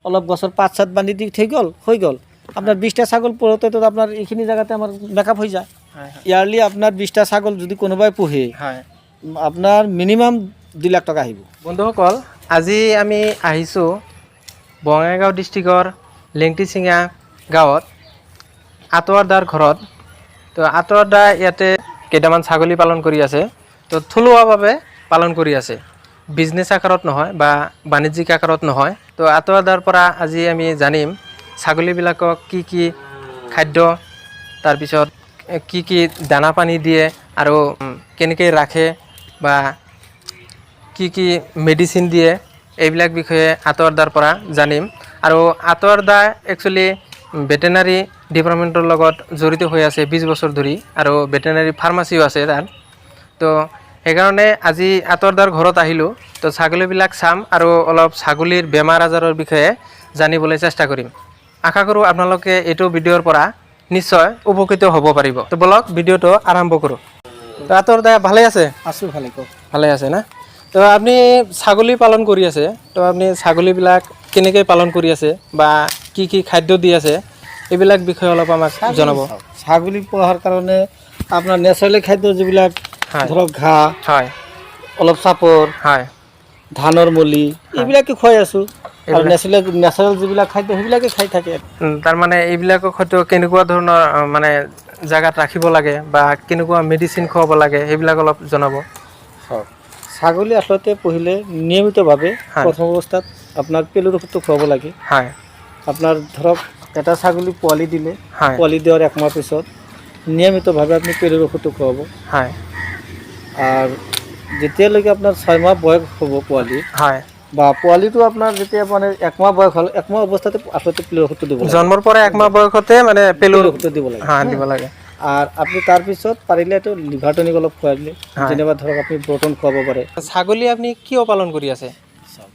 অলপ গছৰ পাত চাত বান্ধি দি থৈ গ'ল হৈ গ'ল আপোনাৰ 20টা ছাগল পোহোঁতেতো আপোনাৰ এইখিনি জেগাতে আমাৰ মেকআপ হৈ যায় ইয়াৰলি আপোনাৰ 20টা ছাগল যদি কোনোবাই পোহে আপোনাৰ মিনিমাম 2 লাখ টকা আহিব। বন্ধুসকল আজি আমি আহিছোঁ বঙাইগাঁও ডিষ্ট্ৰিক্টৰ লেংটিচিঙা গাঁৱত আতোৱাৰদাৰ ঘৰত। তো আতোৱাৰদা ইয়াতে কেইটামান ছাগলী পালন কৰি আছে, তো থলুৱাভাৱে পালন কৰি আছে, বিজনেছ আকাৰত নহয় বা বাণিজ্যিক আকাৰত নহয়। তো আতোৱাৰদাৰ পৰা আজি আমি জানিম ছাগলীবিলাকক কি কি খাদ্য, তাৰপিছত কি কি দানা পানী দিয়ে আৰু কেনেকৈ ৰাখে বা কি কি মেডিচিন দিয়ে এইবিলাক বিষয়ে আতোৱাৰদাৰ পৰা জানিম। আৰু আতোৱাৰদা একচুৱেলি ভেটেনাৰী ডিপাৰ্টমেণ্টৰ লগত জড়িত হৈ আছে 20 বছৰ ধৰি, আৰু ভেটেনাৰী ফাৰ্মাচীও আছে তাত। তো সেইকাৰণে আজি আতোৱাৰদাৰ ঘৰত আহিলোঁ। তো ছাগলীবিলাক চাম আৰু অলপ ছাগলীৰ বেমাৰ আজাৰৰ বিষয়ে জানিবলৈ চেষ্টা কৰিম। আশা কৰোঁ আপোনালোকে এইটো ভিডিঅ'ৰ পৰা নিশ্চয় উপকৃত হ'ব পাৰিব। তো বলক ভিডিঅ'টো আৰম্ভ কৰোঁ। তো আতোৱাৰদা ভালে আছে? আছোঁ ভালে কওক। ভালে আছে না? তো আপুনি ছাগলী পালন কৰি আছে, তো আপুনি ছাগলীবিলাক কেনেকৈ পালন কৰি আছে বা কি কি খাদ্য দি আছে এইবিলাক বিষয়ে অলপ আমাক জনাব। ছাগলী পোহাৰ কাৰণে আপোনাৰ নেচাৰেলি খাদ্য যিবিলাক ধৰক ঘাঁহ, হয়, অলপ চাপৰ, হয়, ধানৰ মলি এইবিলাকে খুৱাই আছোঁ। আৰু নেচাৰেল যিবিলাক খাদ্য সেইবিলাকে খাই থাকে। তাৰমানে এইবিলাকক হয়তো কেনেকুৱা ধৰণৰ মানে জেগাত ৰাখিব লাগে বা কেনেকুৱা মেডিচিন খুৱাব লাগে সেইবিলাক অলপ জনাব। হয়, ছাগলী আচলতে পুহিলে নিয়মিতভাৱে প্ৰথম অৱস্থাত আপোনাৰ পেলুৰ ঔষধটো খুৱাব লাগে। হয়, আপোনাৰ ধৰক এটা ছাগলী পোৱালি দিলে, হয়, পোৱালি দিয়াৰ 1 মাহ পিছত নিয়মিতভাৱে আপুনি পেলুৰ ঔষধটো খুৱাব। হয়, আৰু যেতিয়ালৈকে আপোনাৰ 6 মাহ বয়স হ'ব পোৱালি, হয়, বা পোৱালিটো আপোনাৰ যেতিয়া মানে 1 মাহ বয়স হ'ল, 1 মাহ অৱস্থাতে আচলতে পেলুৰ ঔষধটো দিব লাগে। জন্মৰ পৰা 1 মাহ বয়সতে মানে পেলুৰ ঔষধটো দিব লাগে। দিব লাগে। আৰু আপুনি তাৰপিছত পাৰিলে এইটো লিভাৰ টনিক অলপ খুৱাই দিলে, যেনিবা ধৰক আপুনি ব্ৰটন খুৱাব পাৰে। ছাগলী আপুনি কিয় পালন কৰি আছে?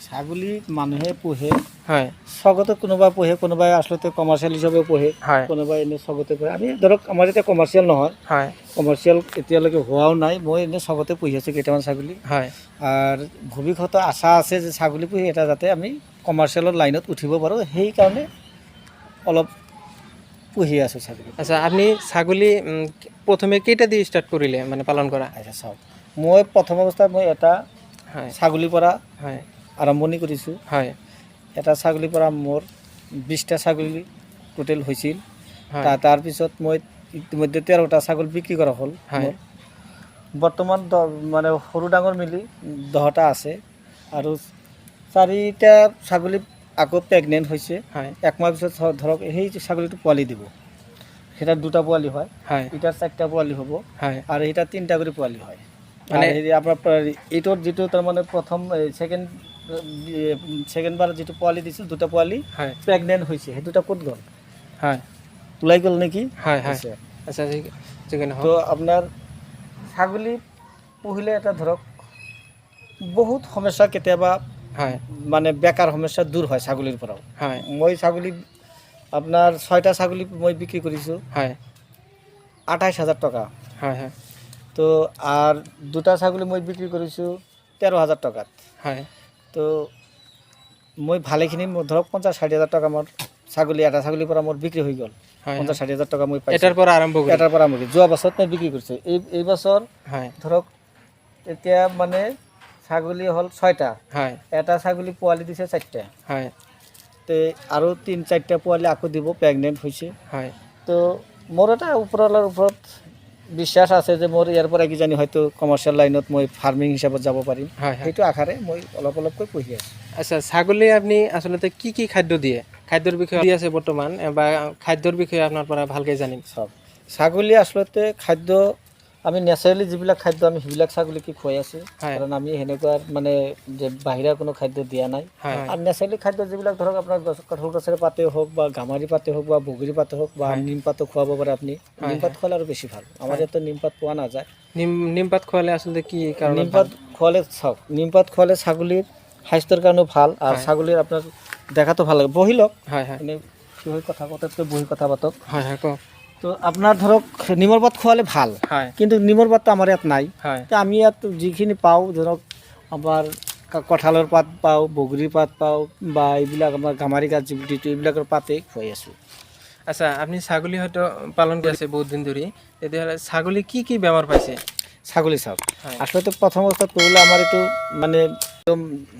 ছাগলী মানুহে পোহে, হয়, চগতে কোনোবাই পোহে, কোনোবাই আচলতে কমাৰ্চিয়েল হিচাপে পোহে, হয়, কোনোবাই এনেই চগতে পোহে। আমি ধৰক আমাৰ এতিয়া কমাৰ্চিয়েল নহয়, হয়, কমাৰ্চিয়েল এতিয়ালৈকে হোৱাও নাই। মই এনেই চগতে পুহি আছোঁ কেইটামান ছাগলী। হয়, আৰু ভৱিষ্যতৰ আশা আছে যে ছাগলী পুহি এটা যাতে আমি কমাৰ্চিয়েলৰ লাইনত উঠিব পাৰোঁ, সেইকাৰণে অলপ পুহি আছোঁ ছাগলী। আচ্ছা, আপুনি ছাগলী প্ৰথমে কেইটা দি ষ্টাৰ্ট কৰিলে মানে পালন কৰা? আচ্ছা চাওক, মই প্ৰথম অৱস্থাত মই এটা হয়, ছাগলীৰ পৰা হয়, আৰম্ভণি কৰিছোঁ। হয়, এটা ছাগলীৰ পৰা মোৰ 20টা ছাগলী টোটেল হৈছিল। হয়, তাৰপিছত মই ইতিমধ্যে 13টা ছাগলী বিক্ৰী কৰা হ'ল। হয়, বৰ্তমান মানে সৰু ডাঙৰ মিলি 10টা আছে। আৰু 4টা ছাগলী আকৌ প্ৰেগনেণ্ট হৈছে। হয়, 1 মাহ পিছত ধৰক সেই ছাগলীটো পোৱালি দিব। সেইটা 2টা পোৱালি হয়, হয়, এটাৰ 4টা পোৱালি হ'ব, হয়, আৰু এটা 3টা কৰি পোৱালি হয়। মানে হেৰি আপোনাৰ এইটোৰ যিটো তাৰমানে প্ৰথম ছেকেণ্ডবাৰ যিটো পোৱালি দিছিল, 2টা পোৱালি হয়, প্ৰেগনেণ্ট হৈছে, সেই 2টা ক'ত গ'ল? হয়, ওলাই গ'ল নেকি? হয়, হয়, আছে। আচ্ছা, যিকি নহওক তো আপোনাৰ ছাগলী পুহিলে এটা ধৰক বহুত সমস্যা কেতিয়াবা হয়, মানে বেকাৰ সমস্যা দূৰ হয় ছাগলীৰ পৰাও। হয়, মই ছাগলী আপোনাৰ 6টা ছাগলী মই বিক্ৰী কৰিছোঁ হয়, 28,000 টকা। হয়, হয়, তো আৰ 2টা ছাগলী মই বিক্ৰী কৰিছোঁ 13,000 টকাত। হয়, তো মই ভালেখিনি ধৰক 50-60 হাজাৰ টকা মোৰ ছাগলী, এটা ছাগলীৰ পৰা মোৰ বিক্ৰী হৈ গ'ল। 50-60 হাজাৰ টকা মই পাইছোঁ। এটাৰ পৰা আৰম্ভ কৰি এটাৰ পৰা মই যোৱা বছৰত মই বিক্ৰী কৰিছোঁ। এই বছৰ হয়, ধৰক এতিয়া মানে ছাগলী হ'ল 6টা, হয়, এটা ছাগলী পোৱালি দিছে 4টা। হয়, তে আৰু 3-4টা পোৱালি আকৌ দিব, প্ৰেগনেণ্ট হৈছে। হয়, তো মোৰ এটা ওপৰৱালাৰ ওপৰত বিশ্বাস আছে যে মোৰ ইয়াৰ পৰা কিজানি হয়তো কমাৰ্চিয়েল লাইনত মই ফাৰ্মিং হিচাপত যাব পাৰিম। হয়, হয়। সেইটো আশাৰে মই অলপ অলপকৈ পুহি আছোঁ। আচ্ছা, ছাগলী আপুনি আচলতে কি কি খাদ্য দিয়ে? খাদ্যৰ বিষয়ে দি আছে বৰ্তমান, বা খাদ্যৰ বিষয়ে আপোনাৰ পৰা ভালকৈ জানিম। চাওক, ছাগলী আচলতে খাদ্য আমি নেচাৰেলি যিবিলাক খাদ্য আমি সেইবিলাক ছাগলীকে খুৱাই আছোঁ। হয়, কাৰণ আমি সেনেকুৱা মানে যে বাহিৰা কোনো খাদ্য দিয়া নাই। হয়, আৰু নেচাৰেলি খাদ্য যিবিলাক ধৰক আপোনাৰ কঁঠাল গছৰ পাতেই হওক, বা গামাৰি পাতেই হওক, বা বগৰী পাতে হওক, বা হয়, নিম পাতো খুৱাব পাৰে আপুনি। হয়, নিম পাত খোৱালে আৰু বেছি ভাল। আমাৰ ইয়াতে নিম পাত পোৱা নাযায়। নিমপাত খোৱালে আচলতে কি কাৰণত নিম ভাল? পাত খোৱালে চাওক, নিম পাত খোৱালে ছাগলীৰ স্বাস্থ্যৰ কাৰণেও ভাল, আৰু হয়, ছাগলীৰ আপোনাৰ দেখাটো ভাল লাগে। বহি লওক, হয়, হয়, এনেই বহি কথা পতাতকৈ বহি কথা পাতক। হয়, হয়, কওক। তো আপোনাৰ ধৰক নিমৰ পাত খোৱালে ভাল, হয়, কিন্তু নিমৰ পাতটো আমাৰ ইয়াত নাই। হয়, তো আমি ইয়াত যিখিনি পাওঁ ধৰক আমাৰ কঁঠালৰ পাত পাওঁ, বগৰীৰ পাত পাওঁ, বা এইবিলাক আমাৰ গামাৰি গাছ যিটো এইবিলাকৰ পাতেই খুৱাই আছোঁ। আচ্ছা, আপুনি ছাগলী হয়তো পালন কৰি আছে বহুত দিন ধৰি, তেতিয়াহ'লে ছাগলী কি কি বেমাৰ পাইছে? ছাগলী চাওক, হয়। আচলতে প্ৰথম অৱস্থাত ক'বলৈ আমাৰ এইটো মানে একদম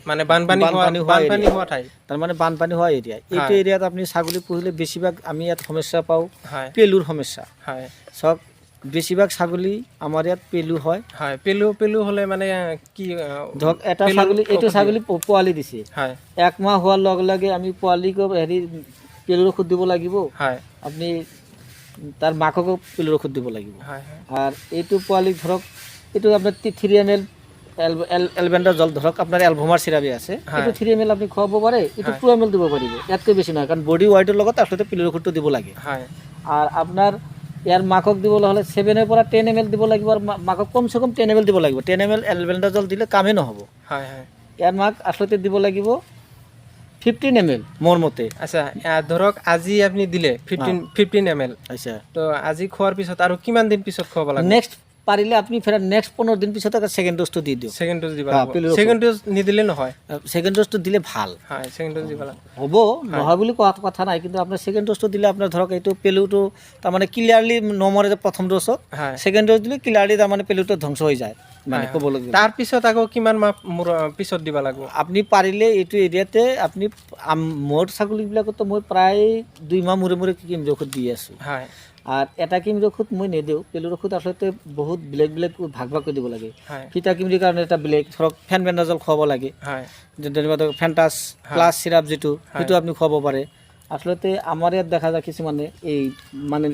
মানে বানপানী হোৱা ঠাই, তাৰমানে বানপানী হোৱা এৰিয়া। এইটো এৰিয়াত আপুনি ছাগলী পুহিলে বেছিভাগ আমি ইয়াত সমস্যা পাওঁ হয় পেলুৰ সমস্যা। হয় চাওক, বেছিভাগ ছাগলী আমাৰ ইয়াত পেলু হয়। হয়, পেলু হ'লে মানে কি ধৰক এটা ছাগলী, এইটো ছাগলী পোৱালি দিছে, হয় 1 মাহ হোৱাৰ লগে লগে আমি পোৱালিক পেলুৰ ঔষধ দিব লাগিব। হয় আপনি তাৰ মাককো পেলুৰ ঔষধ দিব লাগিব। হয় আৰ এইটো পোৱালি ধৰক, এইটো আপনাৰ 3 ml এলবেণ্ডাজল, ধৰক আপোনাৰ এলভমাৰ চিৰাপি আছে, এইটো 3 ml আপনি খুৱাব পাৰে, এইটো 2 ml দিব পাৰিব, ইয়াতকৈ বেছি নহয়, কাৰণ বডি ৱাইটৰ লগত আচলতে পেলুৰ ঔষধটো দিব লাগে। হয় আৰ আপনাৰ ইয়াৰ মাকক দিবলৈ হ'লে 7 পৰা 10 ml দিব লাগিব, আৰু মাকক কমচে কম 10 ml দিব লাগিব। 10 ml এলবেণ্ডাজল দিলে কামেই নহ'ব। হয় হয় ইয়াৰ মাক আচলতে দিব লাগিব 15 ml মোৰ মতে। আচ্ছা, ধৰক আজি আপুনি দিলে 15 ml, আচ্ছা, তো আজি খোৱাৰ পিছত আৰু কিমান দিন পিছত খুৱাব লাগিব? নেক্সট পাৰিলে আপুনি ফেৰ নেক্সট 15 দিন পিছত সেকেন্ড ডোজটো দি দিয়ক। সেকেন্ড ডোজ দিব হ্যাঁ, লাগিব। পেলুৰ ঔষধ। সেকেন্ড ডোজ নিদিলে নহয়? সেকেন্ড ডোজটো দিলে ভাল হয়, সেকেন্ড ডোজ দিব লাগিব। হ'ব, নহয় বুলি কথা নাই, কিন্তু আপোনাৰ সেকেন্ড ডোজটো দিলে আপোনাৰ ধৰক এইটো পেলুটো তাৰমানে ক্লিয়াৰলি নমৰে যে প্ৰথম ডোজত। হয় সেকেন্ড ডোজ দিলে ক্লিয়াৰলি তাৰমানে পেলুটো ধ্বংস হৈ যায়, মানে ক'বলৈ গ'লে। তাৰ পিছত আকৌ কিমান মাহ পিছত দিব লাগিব? আপুনি পাৰিলে এইটো এৰিয়াতে আপুনি মোৰ ছাগলীবিলাকতো মই প্ৰায় 2 মাহ মূৰে মূৰে কিমি ঔষধ দি আছোঁ। হয় আৰ এটা কিমিৰ ওষুধ মই নিদিওঁ। পেলুৰ ওষুধ আচলতে বহুত বেলেগ বেলেগ ভাগ ভাগ কৰি দিব লাগে। হয় ফিটা কিমিৰ কাৰণে এটা বেলেগ, ধৰক ফেনবেণ্ডাজল খুৱাব লাগে, হয় যেনিবা ধৰক ফেণ্টাছ প্লাছ চিৰাপ যিটো, সেইটো আপুনি খুৱাব পাৰে। আচলতে আমাৰ ইয়াত দেখা যায় কিছুমানে এই মানে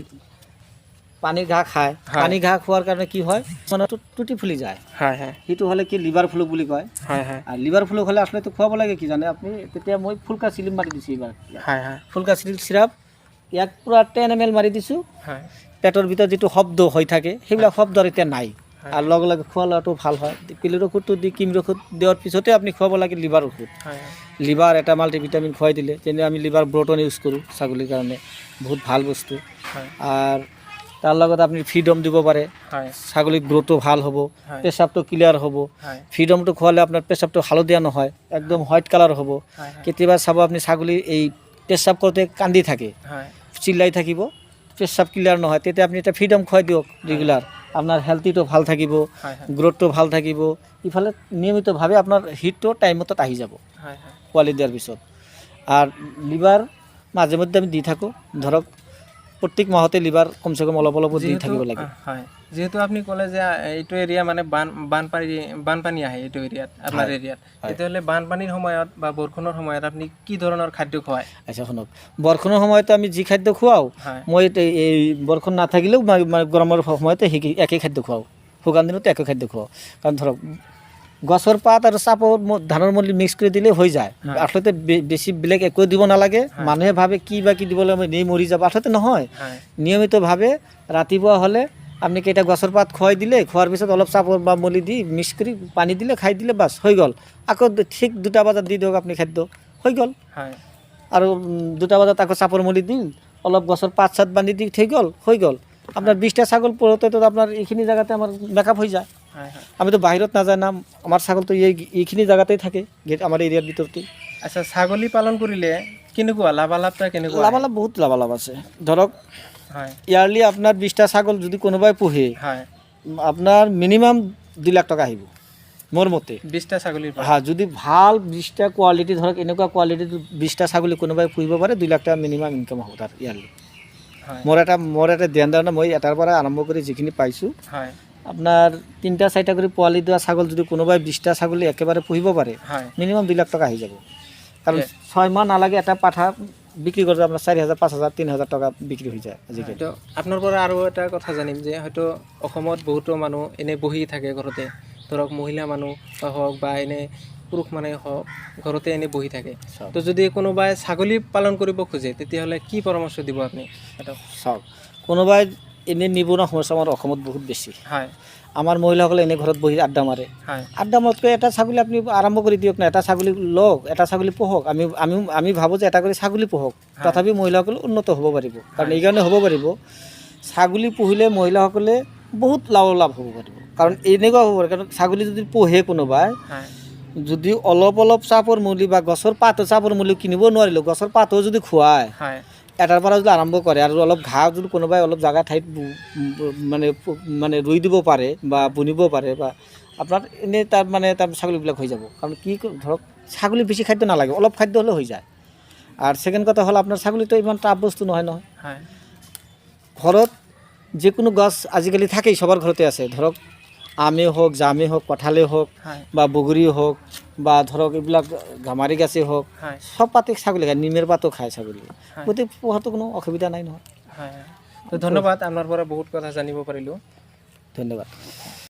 পানী ঘাঁহ খায়, পানী ঘাঁহ খোৱাৰ কাৰণে কি হয়, মানে টুটি ফুলি যায়। হয় হয় সেইটো হ'লে কি লিভাৰ ফ্লু বুলি কয়। হয় হয় আৰু লিভাৰ ফ্লু হ'লে আচলতে খুৱাব লাগে কি জানে আপুনি, তেতিয়া মই ফুলকা চিলিম মাৰি দিছোঁ এইবাৰ। হয় হয় ফুলকা চিৰাপ ইয়াক পূৰা 10 ml মাৰি দিছোঁ। হয় পেটৰ ভিতৰত যিটো শব্দ হৈ থাকে সেইবিলাক শব্দ এতিয়া নাই, আৰু লগে লগে খোৱা লোৱাটো ভাল হয়। পেলুৰ ঔষধটো দি কিমিৰ ঔষধ দিয়াৰ পিছতে আপুনি খুৱাব লাগে লিভাৰ ঔষধ। হয় লিভাৰ এটা মাল্টিভিটামিন খুৱাই দিলে, যেনে আমি লিভাৰ ব্ৰটন ইউজ কৰোঁ ছাগলীৰ কাৰণে, বহুত ভাল বস্তু। হয় আৰু তাৰ লগত আপুনি ফ্ৰীডম দিব পাৰে, হয় ছাগলীৰ গ্ৰ'থটো ভাল হ'ব, হয় পেচাবটো ক্লিয়াৰ হ'ব। হয় ফ্ৰীডমটো খোৱালে আপোনাৰ পেচাবটো হালধীয়া নহয়, একদম হোৱাইট কালাৰ হ'ব। হয় কেতিয়াবা চাব আপুনি ছাগলী এই পেচাব কৰোঁতে কান্দি থাকে, হয় চিল্লাই থাকিব, পেচাব ক্লিয়াৰ নহয়, তেতিয়া আপুনি এটা ফ্ৰীডম খুৱাই দিয়ক ৰেগুলাৰ, আপোনাৰ হেল্থিটো ভাল থাকিব, হয় গ্ৰ'থটো ভাল থাকিব। ইফালে নিয়মিতভাৱে আপোনাৰ হিটটো টাইমত আহি যাব হয় হয় পোৱালি দিয়াৰ পিছত। আৰ লিভাৰ মাজে মধ্যে আমি দি থাকোঁ, ধৰক প্ৰত্যেক মাহতে লিভাৰ কমচে কম অলপ অলপ দি থাকিব লাগে। হয়, যিহেতু আপুনি ক'লে যে এইটো এৰিয়া মানে বানপানী আহে এইটো এৰিয়াত, আপোনাৰ এৰিয়াত, তেতিয়াহ'লে বানপানীৰ সময়ত বা বৰষুণৰ সময়ত আপুনি কি ধৰণৰ খাদ্য খুৱায়? আচ্ছা শুনক, বৰষুণৰ সময়তো আমি যি খাদ্য খুৱাওঁ, হয় মই এই বৰষুণ নাথাকিলেও গৰমৰ সময়তে একেই খাদ্য খুৱাওঁ, শুকান দিনতো একে খাদ্য খুৱাওঁ। কাৰণ ধৰক গছৰ পাত আৰু চাপৰ ধানৰ মলি মিক্স কৰি দিলে হৈ যায়। আচলতে বেছি বেলেগ একো দিব নালাগে। মানুহে ভাবে কি বা কি দিবলৈ মই নেই মৰি যাব, আচলতে নহয়। নিয়মিতভাৱে ৰাতিপুৱা হ'লে আপনি কেইটা গছৰ পাত খুৱাই দিলে, খোৱাৰ পিছত অলপ চাপৰ বা মলি দি মিক্স কৰি পানী দিলে, খাই দিলে, বাছ হৈ গ'ল। আকৌ ঠিক 2টা বজাত দি দিয়ক আপুনি খাদ্য, হৈ গ'ল। হয় আৰু 2টা বজাত আকৌ চাপৰ মলি দিল, অলপ গছৰ পাত চাত বান্ধি দি থৈ গ'ল, হৈ গ'ল। আপনার 20টা ছাগল পড়তেতো আপনার এইখিনি জায়গাতে আমার মেকআপ হয়ে যায়। আমি তো বাহিৰত নাযায় না, আমাৰ ছাগল তো এইখিনি জায়গাতেই থাকে, আমাৰ এৰিয়াৰ ভিতৰতেই। আচ্ছা, ছাগলী পালন কৰিলে কেনেকুৱা লাভালাভটা কেনেকুৱা? লাভালাভ বহুত লাভালাভ আছে। ধৰক হয় ইয়াৰলি আপনাৰ 20টা ছাগল যদি কোনোবাই পোহে, হয় আপনাৰ মিনিমাম 2 লাখ টাকা আহিব মোৰ মতে। 20টা ছাগলীৰ পৰা? হ্যাঁ, যদি ভাল 20টা কোৱালিটি, ধৰক এনেকুৱা কোৱালিটিৰ 20টা ছাগলী কোনোবাই পুহিব পাৰে, 2 লাখ টাকা মিনিমাম ইনকাম হ'ব তাৰ ইয়াৰলি। হয় মোৰ এটা ধ্যান ধাৰণা, মই এটাৰ পৰা আৰম্ভ কৰি যিখিনি পাইছোঁ, হয় আপনাৰ 3টা 4টা কৰে পোৱালি দেওয়া ছাগল যদি কোনোবাই 20টা ছাগলী একেবাৰে পুহিব পাৰে, হয় মিনিমাম 2 লাখ টাকা আহি যাব। কারণ 6 মাহ নালাগে এটা পাঠা বিক্রি করতে আপনার 4,000 5,000 3,000 টাকা বিক্রি হৈ যায় আজিকালি। তো আপোনাৰ পৰা আৰু এটা কথা জানিম যে হয়তো অসমত বহুতো মানুহ এনে বহি থাকে ঘৰতে, ধৰক মহিলা মানুহ হওক বা এনে পুৰুষ মানুহে হওক, ঘৰতে এনে বহি থাকে। তো যদি কোনোবাই ছাগলী পালন কৰিব খোজে, তেতিয়াহ'লে কি পৰামৰ্শ দিব আপুনি? চাওক, কোনোবাই এনে নিবনুৱা সমস্যা আমাৰ অসমত বহুত বেছি। হয় আমাৰ মহিলাসকলে এনে ঘৰত বহি আড্ডা মাৰে। হয় আড্ডা মাৰতকৈ এটা ছাগলী আপুনি আৰম্ভ কৰি দিয়ক না, এটা ছাগলী লওক, এটা ছাগলী পোহক। আমি ভাবোঁ যে এটা কৰি ছাগলী পোহক, তথাপি মহিলাসকলে উন্নত হ'ব পাৰিব। কাৰণ এইকাৰণে হ'ব পাৰিব, ছাগলী পুহিলে মহিলাসকলে বহুত লাভ হ'ব পাৰিব। কাৰণ এনেকুৱা হ'ব পাৰে, কাৰণ ছাগলী যদি পোহে কোনোবাই, হয় যদি অলপ অলপ চাপৰ মুলি বা গছৰ পাতৰ চাপৰ মুলি কিনিব নোৱাৰিলোঁ গছৰ পাতো যদি খুৱায় এটাৰ পৰা যদি আৰম্ভ কৰে আৰু অলপ ঘাঁহ যদি কোনোবাই অলপ জাগা ঠাইত মানে ৰুই দিব পাৰে বা বুনিব পাৰে বা আপোনাৰ এনেই তাৰ ছাগলীবিলাক হৈ যাব কাৰণ কি ধৰক ছাগলী বেছি খাদ্য নালাগে অলপ খাদ্য হ'লে হৈ যায় আৰু ছেকেণ্ড কথা হ'ল আপোনাৰ ছাগলীটো ইমান টাফ বস্তু নহয় ঘৰত যিকোনো গছ আজিকালি থাকেই সবৰ ঘৰতে আছে ধৰক আমে হওক জামে হওক কঁঠালেই হওক বা বগৰী হওক বা ধৰক এইবিলাক গামাৰি গাছেই হওক সব পাতে ছাগলী খায় নিমেৰ পাতো খায় ছাগলী গতিকে পোহাটো কোনো অসুবিধা নাই নহয় তো ধন্যবাদ আপোনাৰ পৰা বহুত কথা জানিব পাৰিলোঁ ধন্যবাদ